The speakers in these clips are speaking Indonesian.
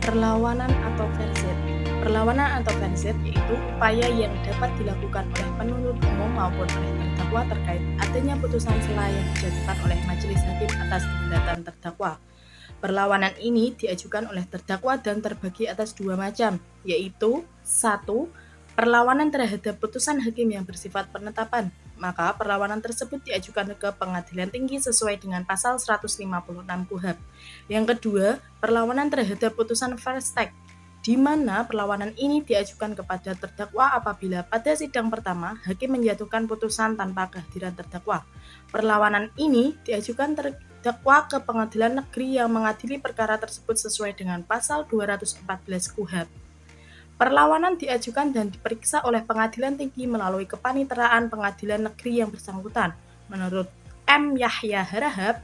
Perlawanan atau verset. Perlawanan atau verset yaitu upaya yang dapat dilakukan oleh penuntut umum maupun oleh terdakwa terkait adanya putusan sela yang dijatuhkan oleh majelis hakim atas keberatan terdakwa. Perlawanan ini diajukan oleh terdakwa dan terbagi atas dua macam, yaitu 1. Perlawanan terhadap putusan hakim yang bersifat penetapan, maka perlawanan tersebut diajukan ke pengadilan tinggi sesuai dengan pasal 156 KUHP. Yang kedua, perlawanan terhadap putusan verstek, di mana perlawanan ini diajukan kepada terdakwa apabila pada sidang pertama hakim menjatuhkan putusan tanpa kehadiran terdakwa. Perlawanan ini diajukan terdakwa ke pengadilan negeri yang mengadili perkara tersebut sesuai dengan pasal 214 KUHP. Perlawanan diajukan dan diperiksa oleh pengadilan tinggi melalui kepaniteraan pengadilan negeri yang bersangkutan. Menurut M. Yahya Harahap,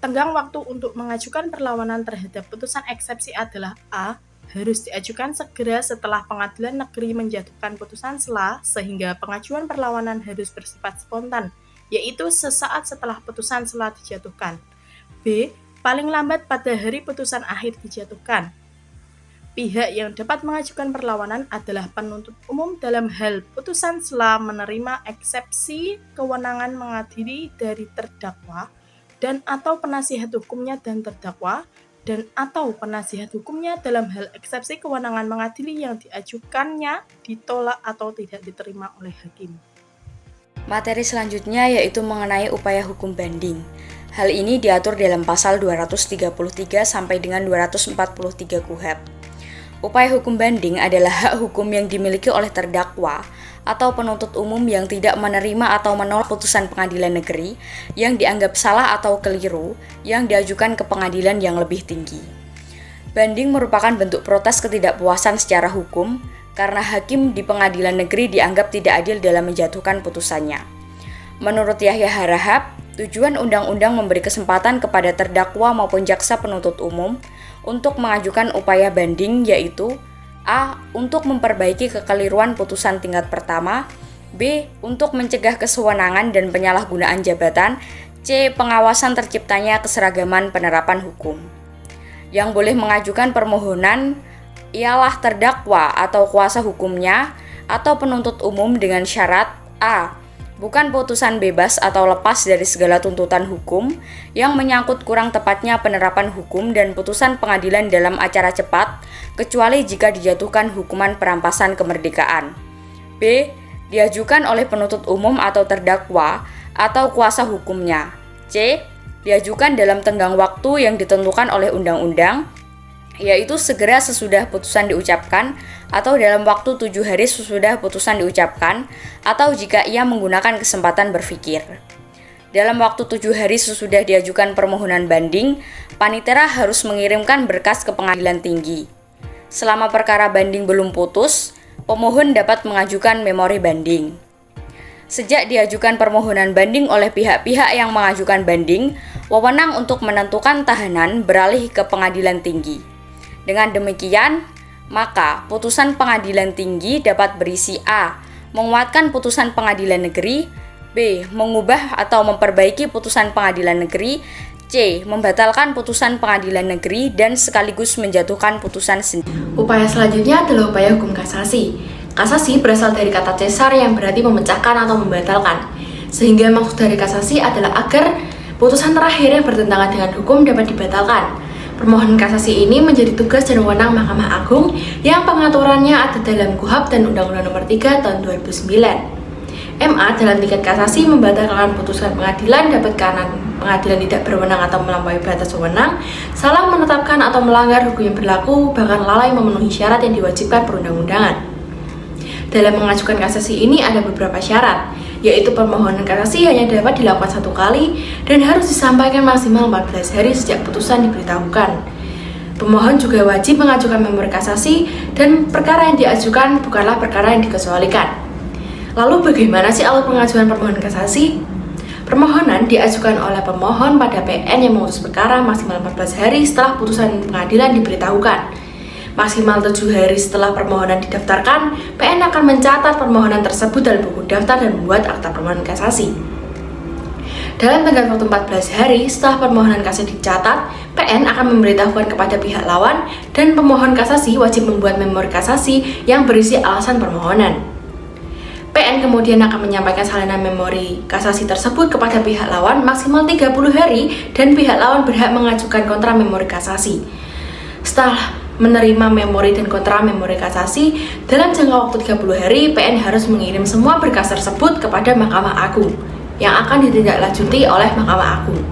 tenggang waktu untuk mengajukan perlawanan terhadap putusan eksepsi adalah A. Harus diajukan segera setelah pengadilan negeri menjatuhkan putusan sela sehingga pengajuan perlawanan harus bersifat spontan, yaitu sesaat setelah putusan sela dijatuhkan. B. Paling lambat pada hari putusan akhir dijatuhkan. Pihak yang dapat mengajukan perlawanan adalah penuntut umum dalam hal putusan sela menerima eksepsi kewenangan mengadili dari terdakwa dan atau penasihat hukumnya dan terdakwa dan atau penasihat hukumnya dalam hal eksepsi kewenangan mengadili yang diajukannya ditolak atau tidak diterima oleh hakim. Materi selanjutnya yaitu mengenai upaya hukum banding. Hal ini diatur dalam pasal 233 sampai dengan 243 KUHP. Upaya hukum banding adalah hak hukum yang dimiliki oleh terdakwa atau penuntut umum yang tidak menerima atau menolak putusan pengadilan negeri yang dianggap salah atau keliru yang diajukan ke pengadilan yang lebih tinggi. Banding merupakan bentuk protes ketidakpuasan secara hukum karena hakim di pengadilan negeri dianggap tidak adil dalam menjatuhkan putusannya. Menurut Yahya Harahap, tujuan undang-undang memberi kesempatan kepada terdakwa maupun jaksa penuntut umum untuk mengajukan upaya banding yaitu A. Untuk memperbaiki kekeliruan putusan tingkat pertama, B. Untuk mencegah kesewenangan dan penyalahgunaan jabatan, C. Pengawasan terciptanya keseragaman penerapan hukum. Yang boleh mengajukan permohonan ialah terdakwa atau kuasa hukumnya atau penuntut umum dengan syarat A. Bukan putusan bebas atau lepas dari segala tuntutan hukum yang menyangkut kurang tepatnya penerapan hukum dan putusan pengadilan dalam acara cepat, kecuali jika dijatuhkan hukuman perampasan kemerdekaan. B. Diajukan oleh penuntut umum atau terdakwa atau kuasa hukumnya. C. Diajukan dalam tenggang waktu yang ditentukan oleh undang-undang, yaitu segera sesudah putusan diucapkan atau dalam waktu 7 hari sesudah putusan diucapkan atau jika ia menggunakan kesempatan berpikir. Dalam waktu 7 hari sesudah diajukan permohonan banding, panitera harus mengirimkan berkas ke pengadilan tinggi. Selama perkara banding belum putus, pemohon dapat mengajukan memori banding. Sejak diajukan permohonan banding oleh pihak-pihak yang mengajukan banding, wewenang untuk menentukan tahanan beralih ke pengadilan tinggi. Dengan demikian, maka putusan pengadilan tinggi dapat berisi A. Menguatkan putusan pengadilan negeri, B. Mengubah atau memperbaiki putusan pengadilan negeri, C. Membatalkan putusan pengadilan negeri dan sekaligus menjatuhkan putusan sendiri. Upaya selanjutnya adalah upaya hukum kasasi. Kasasi berasal dari kata cesar yang berarti memecahkan atau membatalkan. Sehingga maksud dari kasasi adalah agar putusan terakhir yang bertentangan dengan hukum dapat dibatalkan. Permohonan kasasi ini menjadi tugas dan wewenang Mahkamah Agung yang pengaturannya ada dalam KUHP dan Undang-Undang Nomor 3 Tahun 2009. MA dalam tingkat kasasi membatalkan putusan pengadilan dapat karena pengadilan tidak berwenang atau melampaui batas wewenang, salah menetapkan atau melanggar hukum yang berlaku, bahkan lalai memenuhi syarat yang diwajibkan perundang-undangan. Dalam mengajukan kasasi ini ada beberapa syarat, yaitu permohonan kasasi hanya dapat dilakukan 1 kali dan harus disampaikan maksimal 14 hari sejak putusan diberitahukan. Pemohon juga wajib mengajukan memori kasasi dan perkara yang diajukan bukanlah perkara yang dikecualikan. Lalu bagaimana sih alur pengajuan permohonan kasasi? Permohonan diajukan oleh pemohon pada PN yang memutus perkara maksimal 14 hari setelah putusan pengadilan diberitahukan. Maksimal 7 hari setelah permohonan didaftarkan, PN akan mencatat permohonan tersebut dalam buku daftar dan membuat akta permohonan kasasi. Dalam tenggat waktu 14 hari setelah permohonan kasasi dicatat, PN akan memberitahukan kepada pihak lawan dan pemohon kasasi wajib membuat memori kasasi yang berisi alasan permohonan. PN kemudian akan menyampaikan salinan memori kasasi tersebut kepada pihak lawan maksimal 30 hari dan pihak lawan berhak mengajukan kontra memori kasasi. Setelah menerima memori dan kontra memori kasasi, dalam jangka waktu 30 hari, PN harus mengirim semua berkas tersebut kepada Mahkamah Agung yang akan ditindaklanjuti oleh Mahkamah Agung.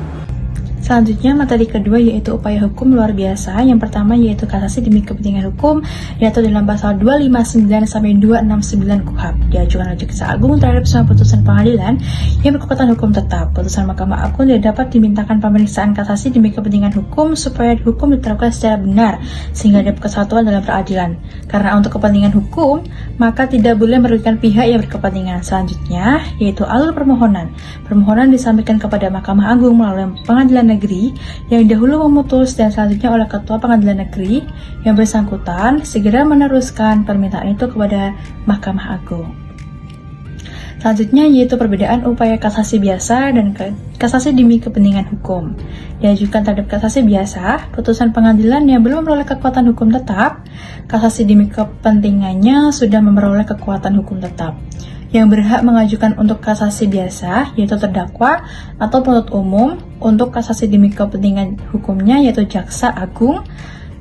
Selanjutnya, materi kedua yaitu upaya hukum luar biasa. Yang pertama yaitu kasasi demi kepentingan hukum, yaitu dalam pasal 259 sampai 269 KUHP. Diajukan oleh Jaksa Agung terhadap semua putusan pengadilan yang berkekuatan hukum tetap. Putusan Mahkamah Agung tidak dapat dimintakan pemeriksaan kasasi demi kepentingan hukum supaya hukum diterapkan secara benar sehingga ada kesatuan dalam peradilan. Karena untuk kepentingan hukum, maka tidak boleh merugikan pihak yang berkepentingan. Selanjutnya yaitu alur permohonan. Permohonan disampaikan kepada Mahkamah Agung melalui pengadilan negeri yang dahulu memutus dan selanjutnya oleh Ketua Pengadilan Negeri yang bersangkutan segera meneruskan permintaan itu kepada Mahkamah Agung. Selanjutnya yaitu perbedaan upaya kasasi biasa dan kasasi demi kepentingan hukum. Diajukan terhadap kasasi biasa, putusan pengadilan yang belum memperoleh kekuatan hukum tetap, kasasi demi kepentingannya sudah memperoleh kekuatan hukum tetap. Yang berhak mengajukan untuk kasasi biasa yaitu terdakwa atau penuntut umum, untuk kasasi demi kepentingan hukumnya yaitu Jaksa Agung.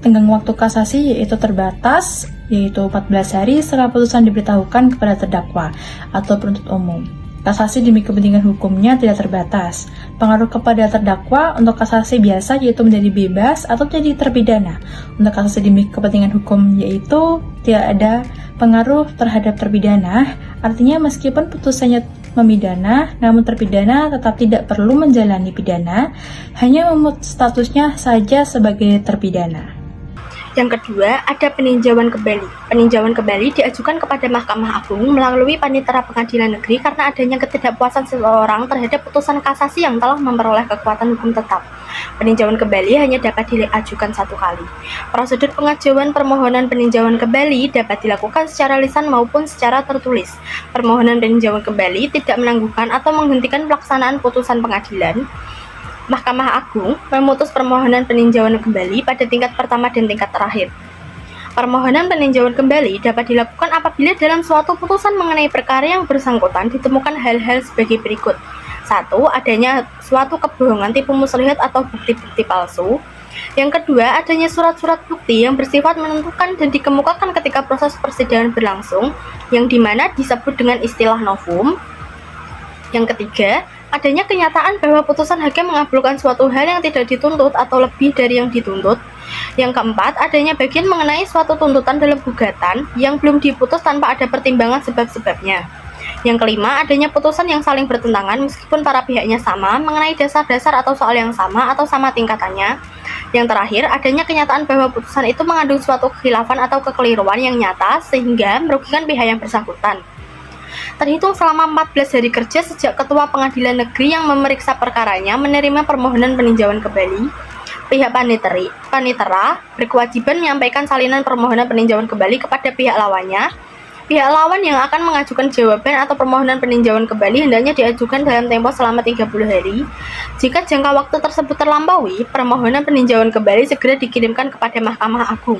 Tenggang waktu kasasi yaitu terbatas, yaitu 14 hari setelah putusan diberitahukan kepada terdakwa atau penuntut umum. Kasasi demi kepentingan hukumnya tidak terbatas. Pengaruh kepada terdakwa untuk kasasi biasa yaitu menjadi bebas atau menjadi terpidana. Untuk kasasi demi kepentingan hukum yaitu tidak ada pengaruh terhadap terpidana. Artinya meskipun putusannya memidana, namun terpidana tetap tidak perlu menjalani pidana, hanya statusnya saja sebagai terpidana. Yang kedua, ada peninjauan kembali. Peninjauan kembali diajukan kepada Mahkamah Agung melalui Panitera Pengadilan Negeri karena adanya ketidakpuasan seseorang terhadap putusan kasasi yang telah memperoleh kekuatan hukum tetap. Peninjauan kembali hanya dapat diajukan satu kali. Prosedur pengajuan permohonan peninjauan kembali dapat dilakukan secara lisan maupun secara tertulis. Permohonan peninjauan kembali tidak menangguhkan atau menghentikan pelaksanaan putusan pengadilan. Mahkamah Agung memutus permohonan peninjauan kembali pada tingkat pertama dan tingkat terakhir. Permohonan peninjauan kembali dapat dilakukan apabila dalam suatu putusan mengenai perkara yang bersangkutan ditemukan hal-hal sebagai berikut. 1. Adanya suatu kebohongan tipu muslihat atau bukti-bukti palsu. Yang kedua, adanya surat-surat bukti yang bersifat menentukan dan dikemukakan ketika proses persidangan berlangsung, yang dimana disebut dengan istilah novum. Yang ketiga, adanya kenyataan bahwa putusan hakim mengabulkan suatu hal yang tidak dituntut atau lebih dari yang dituntut. Yang keempat, adanya bagian mengenai suatu tuntutan dalam gugatan yang belum diputus tanpa ada pertimbangan sebab-sebabnya. Yang kelima, adanya putusan yang saling bertentangan meskipun para pihaknya sama mengenai dasar-dasar atau soal yang sama atau sama tingkatannya. Yang terakhir, adanya kenyataan bahwa putusan itu mengandung suatu kekhilafan atau kekeliruan yang nyata sehingga merugikan pihak yang bersangkutan. Terhitung selama 14 hari kerja sejak Ketua Pengadilan Negeri yang memeriksa perkaranya menerima permohonan peninjauan kembali, pihak panitera berkewajiban menyampaikan salinan permohonan peninjauan kembali kepada pihak lawannya. Pihak lawan yang akan mengajukan jawaban atau permohonan peninjauan kembali hendaknya diajukan dalam tempo selama 30 hari. Jika jangka waktu tersebut terlampaui, permohonan peninjauan kembali segera dikirimkan kepada Mahkamah Agung.